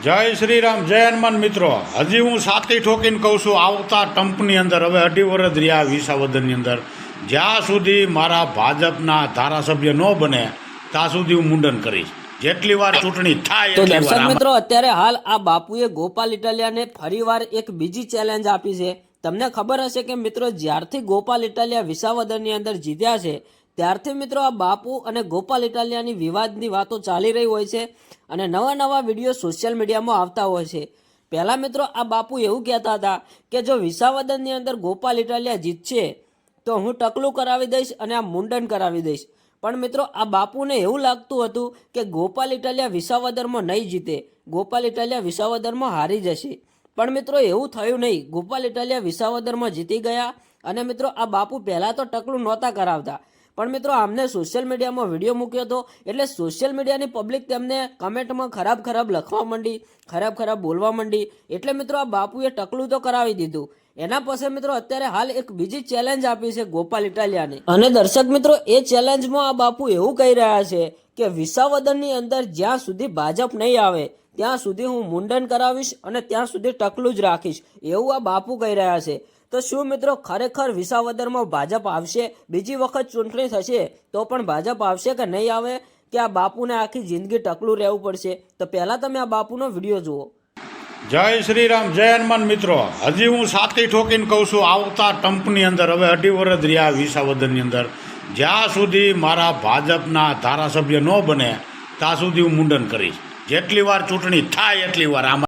જય શ્રી રામ, જય હનુમાન. મિત્રો, હજી હું સાથી ઠોકીને કહું છું, આવતા ટંપની અંદર હવે 2.5 વર્ષ રહ્યા વિસાવદરની અંદર, જ્યાં સુધી મારા ભાજપના ધારાસભ્ય ન બને ત્યાં સુધી હું મુંડન કરીશ. જેટલી વાર ચૂંટણી થાય તો એટલી દર્શક વાર. મિત્રો, અત્યારે હાલ આ બાપુએ ગોપાલ ઇટાલિયાને ફરીવાર એક બીજી ચેલેન્જ આપી છે. તમને ખબર હશે કે મિત્રો, જ્યારથી ગોપાલ ઇટાલિયા વિસાવદરની અંદર જીત્યા છે ત્યારથી મિત્રો આ બાપુ અને ગોપાલ ઇટાલિયાની વિવાદની વાતો ચાલી રહી હોય છે અને નવા નવા વિડીયો સોશિયલ મીડિયામાં આવતા હોય છે. પહેલા મિત્રો આ બાપુ એવું કહેતા હતા કે જો વિસાવદરની અંદર ગોપાલ ઇટાલિયા જીતશે તો હું ટકલું કરાવી દઈશ અને આ મુંડન કરાવી દઈશ. પણ મિત્રો, આ બાપુને એવું લાગતું હતું કે ગોપાલ ઇટાલિયા વિસાવદરમાં નહીં જીતે, ગોપાલ ઇટાલિયા વિસાવદરમાં હારી જશે. પણ મિત્રો એવું થયું નહીં. ગોપાલ ઇટાલિયા વિસાવદરમાં જીતી ગયા અને મિત્રો આ બાપુ પહેલાં તો ટકલું નહોતા કરાવતા, પણ મિત્રો આમને સોશિયલ મીડિયામાં વિડીયો મૂક્યો હતો એટલે સોશિયલ મીડિયાની પબ્લિક તેમને કમેન્ટમાં ખરાબ ખરાબ લખવા માંડી, ખરાબ ખરાબ બોલવા માંડી. એટલે મિત્રો આ બાપુએ ટકલું તો કરાવી દીધું. એના પછી મિત્રો અત્યારે હાલ એક બીજી ચેલેન્જ આપી છે ગોપાલ ઇટાલિયાને. અને દર્શક મિત્રો, એ ચેલેન્જમાં આ બાપુ એવું કહી રહ્યા છે કે વિસાવદરની અંદર જ્યાં સુધી ભાજપ નહીં આવે ત્યાં સુધી હું મુંડન કરાવીશ અને ત્યાં સુધી ટકલું જ રાખીશ, એવું આ બાપુ કહી રહ્યા છે. તો શું મિત્રો ખરેખર વિસાવદરમાં ભાજપ આવશે? બીજી વખત ચૂંટણી થશે તો પણ ભાજપ આવશે કે નહીં આવે, કે આ બાપુને આખી જિંદગી ટકલું રહેવું પડશે? તો પહેલાં તમે આ બાપુનો વિડીયો જુઓ. જય શ્રી રામ, જય હનુમાન. મિત્રો, હજી હું સાથી ઠોકીને કહું છું, આવતા ટંપની અંદર હવે 2.5 વર્ષ રહ્યા વિસાવદરની અંદર, જ્યાં સુધી મારા ભાજપના ધારાસભ્ય ન બને ત્યાં સુધી હું મુંડન કરીશ. જેટલી વાર ચૂંટણી થાય એટલી વાર. આમાં